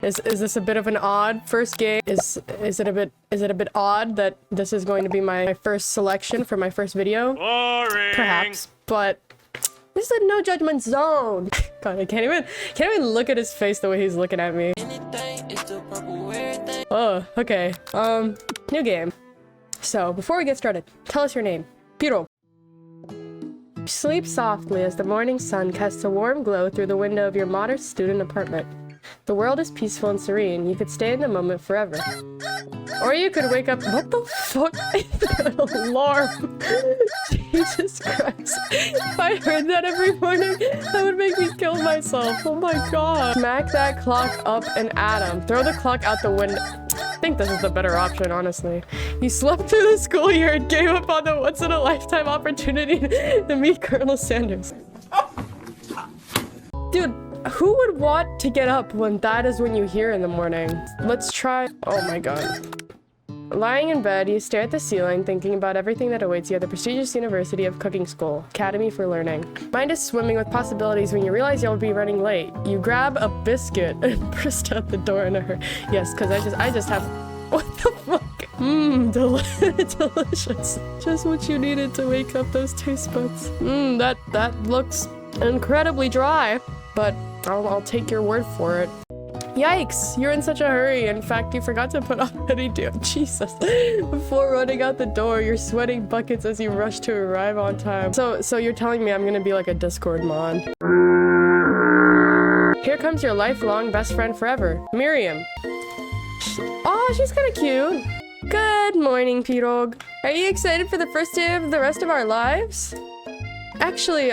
Is this a bit of an odd first game? Is it a bit odd that this is going to be my first selection for my first video? Boring. Perhaps, but this is a no judgment zone. God, I can't even look at his face the way he's looking at me. Oh, okay. New game. So, before we get started, tell us your name. Piro. Sleep softly as the morning sun casts a warm glow through the window of your modest student apartment. The world is peaceful and serene. You could stay in the moment forever. Or you could wake up— what the fuck? Alarm! Jesus Christ. If I heard that every morning, that would make me kill myself. Oh my god. Smack that clock up an atom. Throw the clock out the window. I think this is the better option, honestly. You slept through the school year and gave up on the once-in-a-lifetime opportunity to meet Colonel Sanders. Dude, who would want to get up when that is when you hear in the morning? Let's try— oh my god. Lying in bed, you stare at the ceiling, thinking about everything that awaits you at the prestigious University of Cooking School, Academy for Learning. Mind is swimming with possibilities when you realize you'll be running late. You grab a biscuit and burst out the door in a hurry. Yes, because I just have— what the fuck? Mmm, delicious. Just what you needed to wake up those taste buds. Mmm, that looks incredibly dry, but I'll take your word for it. Yikes, you're in such a hurry. In fact, you forgot to put on any deal. Jesus. Before running out the door, you're sweating buckets as you rush to arrive on time. So you're telling me I'm gonna be like a Discord mod. Here comes your lifelong best friend forever, Miriam. Oh, she's kind of cute. Good morning, Pirog. Are you excited for the first day of the rest of our lives? Actually,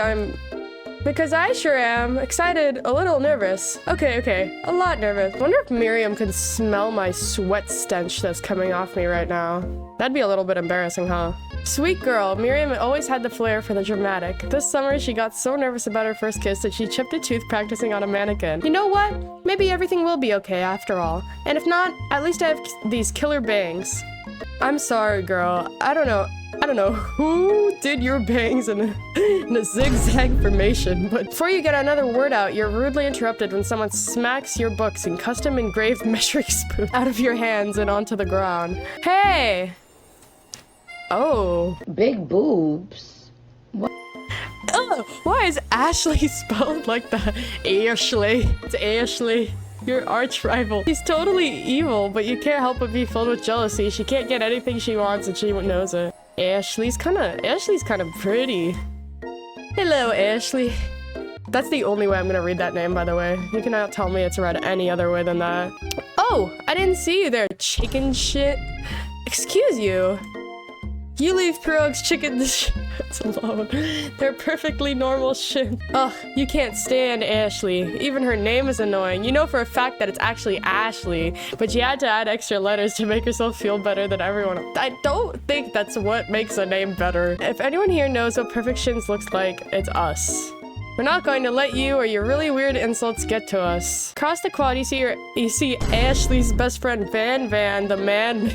because I sure am. Excited, a little nervous. Okay, a lot nervous. Wonder if Miriam can smell my sweat stench that's coming off me right now. That'd be a little bit embarrassing, huh? Sweet girl, Miriam always had the flair for the dramatic. This summer, she got so nervous about her first kiss that she chipped a tooth practicing on a mannequin. You know what? Maybe everything will be okay after all. And if not, at least I have these killer bangs. I'm sorry, girl. I don't know who did your bangs in a zigzag formation, but before you get another word out, you're rudely interrupted when someone smacks your books and custom engraved measuring spoon out of your hands and onto the ground. Hey! Oh. Big boobs. What? Ugh, why is Ashley spelled like that? Ashley. It's Ashley. Your arch rival. She's totally evil, but you can't help but be filled with jealousy. She can't get anything she wants and she knows it. Ashley's kind of pretty. Hello, Ashley. That's the only way I'm gonna read that name, by the way. You cannot tell me it's read any other way than that. Oh, I didn't see you there, chicken shit. Excuse you. You leave Pirog's chicken shits alone. They're perfectly normal shit. Ugh, you can't stand Ashley. Even her name is annoying. You know for a fact that it's actually Ashley, but you had to add extra letters to make yourself feel better than everyone else. I don't think that's what makes a name better. If anyone here knows what perfect shins looks like, it's us. We're not going to let you or your really weird insults get to us. Across the quad, you see Ashley's best friend Van, the man.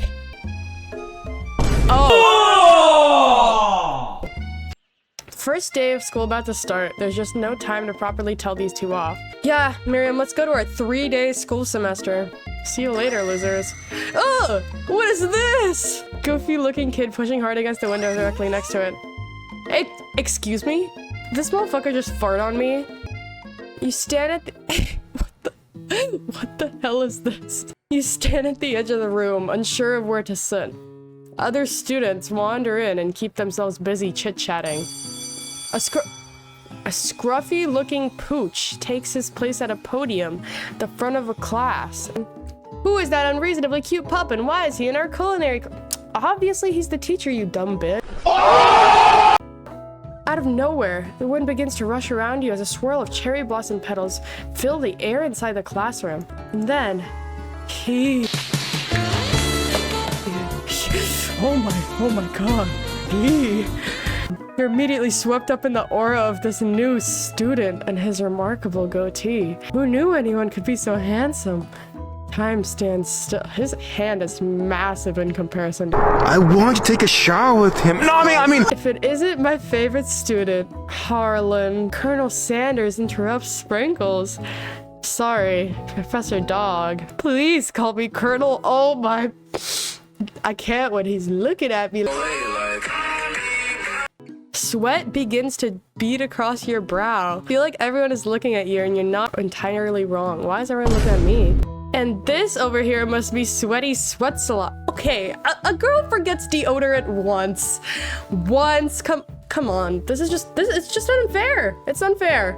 Oh! First day of school about to start. There's just no time to properly tell these two off. Yeah, Miriam, let's go to our 3-day school semester. See you later, losers. Oh! What is this? Goofy-looking kid pushing hard against the window directly next to it. Hey, excuse me? This motherfucker just farted on me? You stand at the— What the hell is this? You stand at the edge of the room, unsure of where to sit. Other students wander in and keep themselves busy chit-chatting. A scruffy-looking pooch takes his place at a podium, the front of a class. Who is that unreasonably cute pup and why is he in our culinary— Obviously he's the teacher, you dumb bitch. Out of nowhere, the wind begins to rush around you as a swirl of cherry blossom petals fill the air inside the classroom. And then, Oh my god. You're immediately swept up in the aura of this new student and his remarkable goatee. Who knew anyone could be so handsome? Time stands still. His hand is massive in comparison to— I want to take a shower with him. No, I mean. If it isn't my favorite student, Harlan, Colonel Sanders interrupts Sprinkles. Sorry, Professor Dog. Please call me Colonel. Oh my... I can't when he's looking at me. Sweat begins to bead across your brow. Feel like everyone is looking at you and you're not entirely wrong. Why is everyone looking at me? And this over here must be Sweaty Sweats a lot. Okay, a girl forgets deodorant once. Come on. It's just unfair. It's unfair.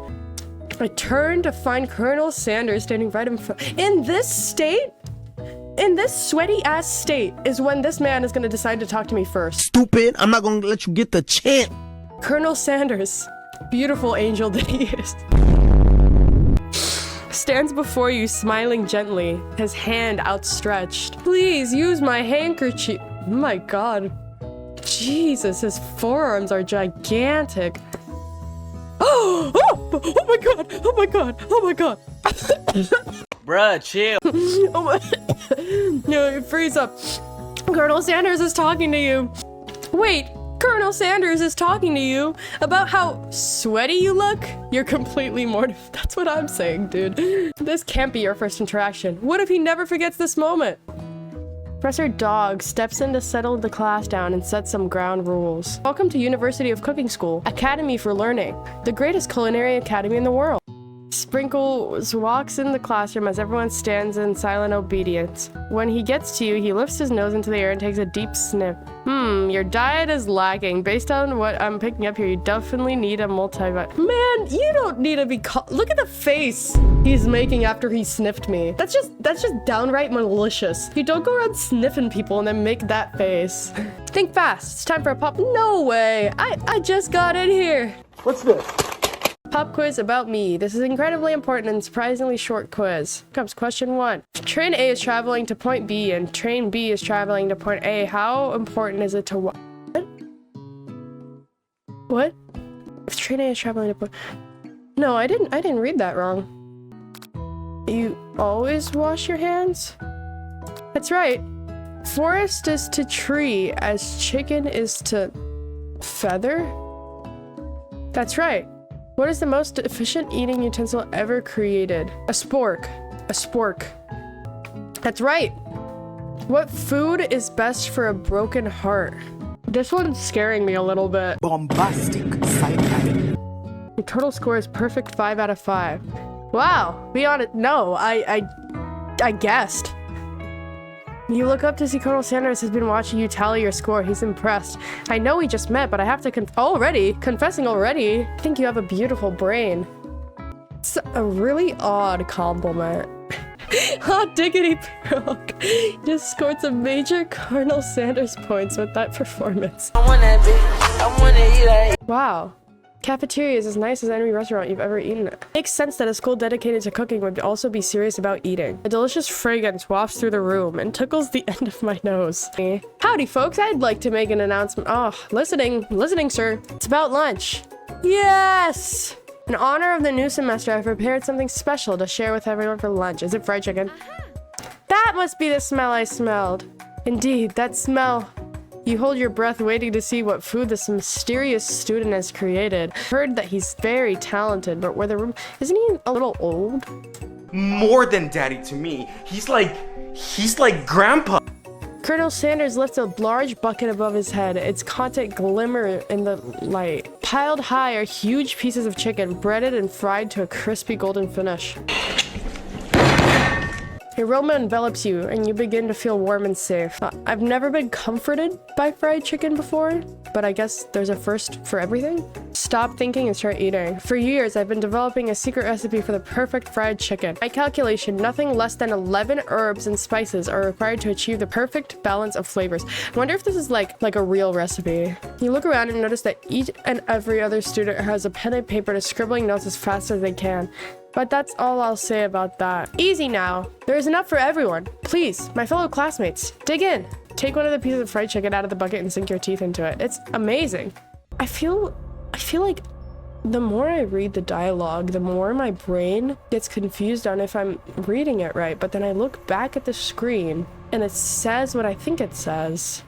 I turn to find Colonel Sanders standing right in front. In this state? In this sweaty ass state is when this man is gonna decide to talk to me first. Stupid, I'm not gonna let you get the chance. Colonel Sanders, beautiful angel that he is, stands before you smiling gently, his hand outstretched. Please use my handkerchief. Oh my god. Jesus, his forearms are gigantic. Oh my god, oh my god, oh my god. Bruh, chill. Oh my... No, freeze up. Colonel Sanders is talking to you. Wait, Colonel Sanders is talking to you about how sweaty you look? You're completely mortified. That's what I'm saying, dude. This can't be your first interaction. What if he never forgets this moment? Professor Dog steps in to settle the class down and set some ground rules. Welcome to University of Cooking School, Academy for Learning, the greatest culinary academy in the world. Sprinkles walks in the classroom as everyone stands in silent obedience. When he gets to you, he lifts his nose into the air and takes a deep sniff. Your diet is lacking. Based on what I'm picking up here, you definitely need a multivitamin. Man, you don't need to be look at the face he's making after he sniffed me. That's just downright malicious. You don't go around sniffing people and then make that face. Think fast. It's time for a pop. No way. I just got in here. What's this? Pop quiz about me. This is incredibly important and surprisingly short quiz. Comes question 1. If train A is traveling to point B and train B is traveling to point A, how important is it to what? What? If train A is traveling to point... No, I didn't read that wrong. You always wash your hands? That's right. Forest is to tree as chicken is to feather? That's right. What is the most efficient eating utensil ever created? A spork. A spork. That's right. What food is best for a broken heart? This one's scaring me a little bit. Bombastic side-eye. Your total score is perfect 5 out of 5. Wow. Be honest. No, I guessed. You look up to see Colonel Sanders has been watching you tally your score. He's impressed. I know we just met, but I have to confessing already. I think you have a beautiful brain. It's a really odd compliment. Hot diggity frog. Just scored some major Colonel Sanders points with that performance. I want that bitch. I want to eat that. Wow. Cafeteria is as nice as any restaurant you've ever eaten at. Makes sense that a school dedicated to cooking would also be serious about eating. A delicious fragrance wafts through the room and tickles the end of my nose. Howdy folks, I'd like to make an announcement. Oh, listening, sir. It's about lunch. Yes! In honor of the new semester, I've prepared something special to share with everyone for lunch. Is it fried chicken? That must be the smell I smelled. Indeed, that smell. You hold your breath waiting to see what food this mysterious student has created. Heard that he's very talented, but isn't he a little old? More than daddy to me. He's like grandpa. Colonel Sanders lifts a large bucket above his head. Its content glimmer in the light. Piled high are huge pieces of chicken, breaded and fried to a crispy golden finish. The aroma envelops you, and you begin to feel warm and safe. I've never been comforted by fried chicken before, but I guess there's a first for everything. Stop thinking and start eating. For years, I've been developing a secret recipe for the perfect fried chicken. By calculation, nothing less than 11 herbs and spices are required to achieve the perfect balance of flavors. I wonder if this is like a real recipe. You look around and notice that each and every other student has a pen and paper to scribbling notes as fast as they can. But that's all I'll say about that. Easy now. There is enough for everyone. Please, my fellow classmates, dig in. Take one of the pieces of fried chicken out of the bucket and sink your teeth into it. It's amazing. I feel like the more I read the dialogue, the more my brain gets confused on if I'm reading it right. But then I look back at the screen and it says what I think it says.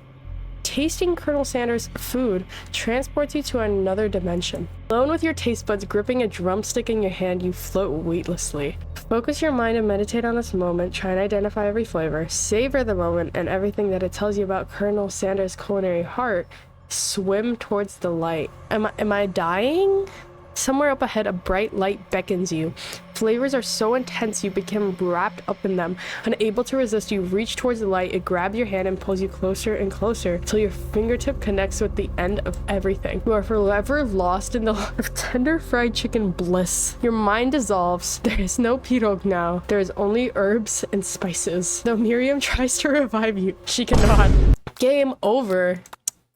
Tasting Colonel Sanders' food transports you to another dimension. Alone with your taste buds gripping a drumstick in your hand, you float weightlessly. Focus your mind and meditate on this moment. Try and identify every flavor. Savor the moment and everything that it tells you about Colonel Sanders' culinary heart. Swim towards the light. Am I dying? Somewhere up ahead, a bright light beckons you. Flavors are so intense you become wrapped up in them. Unable to resist, you reach towards the light. It grabs your hand and pulls you closer and closer till your fingertip connects with the end of everything. You are forever lost in the of tender fried chicken bliss. Your mind dissolves. There is no pirogue now. There is only herbs and spices. Though Miriam tries to revive you, she cannot. Game over.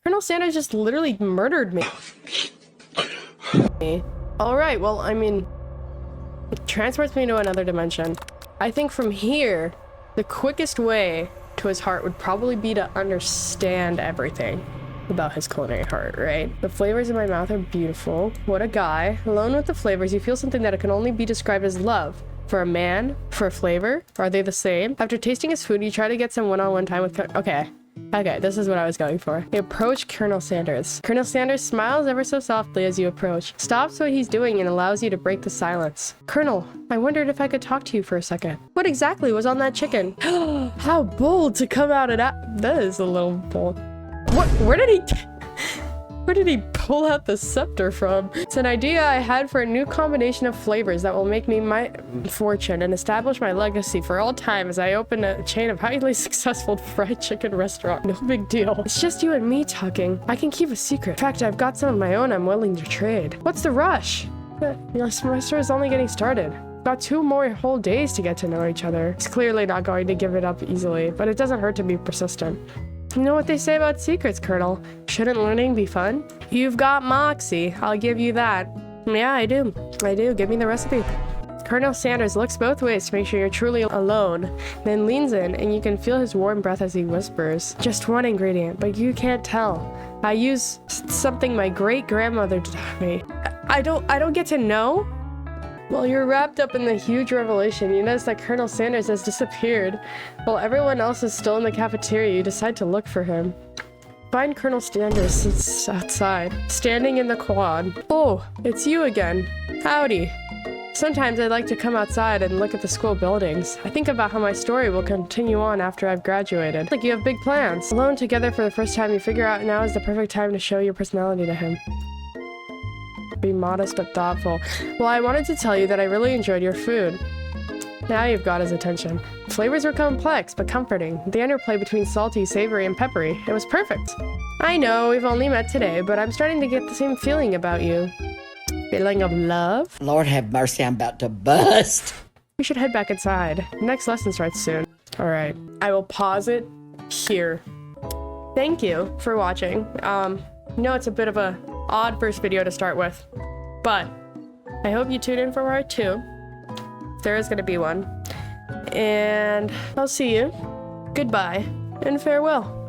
Colonel Sanders just literally murdered me. Alright, well, I mean, it transports me to another dimension. I think from here, the quickest way to his heart would probably be to understand everything about his culinary heart, right? The flavors in my mouth are beautiful. What a guy. Alone with the flavors, you feel something that can only be described as love. For a man, for a flavor, are they the same? After tasting his food, you try to get some one-on-one time with... Okay, this is what I was going for. You approach Colonel Sanders. Colonel Sanders smiles ever so softly as you approach, stops what he's doing and allows you to break the silence. Colonel, I wondered if I could talk to you for a second. What exactly was on that chicken? How bold to come out of that is a little bold. Where did he pull out the scepter from? It's an idea I had for a new combination of flavors that will make me my fortune and establish my legacy for all time as I open a chain of highly successful fried chicken restaurant. No big deal. It's just you and me talking. I can keep a secret. In fact, I've got some of my own I'm willing to trade. What's the rush? Your semester is only getting started. Got 2 more whole days to get to know each other. He's clearly not going to give it up easily, but it doesn't hurt to be persistent. You know what they say about secrets, Colonel? Shouldn't learning be fun? You've got moxie, I'll give you that. Yeah, I do. Give me the recipe. Colonel Sanders looks both ways to make sure you're truly alone, then leans in and you can feel his warm breath as he whispers. Just one ingredient, but you can't tell. I use something my great-grandmother taught me. I don't get to know? While you're wrapped up in the huge revelation, you notice that Colonel Sanders has disappeared. While everyone else is still in the cafeteria, you decide to look for him. Find Colonel Sanders sits outside, standing in the quad. Oh, it's you again. Howdy. Sometimes I like to come outside and look at the school buildings. I think about how my story will continue on after I've graduated. Like you have big plans. Alone together for the first time, you figure out now is the perfect time to show your personality to him. Be modest but thoughtful. Well, I wanted to tell you that I really enjoyed your food. Now you've got his attention. Flavors were complex but comforting. The interplay between salty, savory, and peppery. It was perfect. I know we've only met today, but I'm starting to get the same feeling about you. Feeling of love? Lord have mercy, I'm about to bust. We should head back inside. Next lesson starts soon. Alright, I will pause it here. Thank you for watching. No, it's a bit of a odd first video to start with, but I hope you tune in for part 2. There is going to be one. And I'll see you. Goodbye and farewell.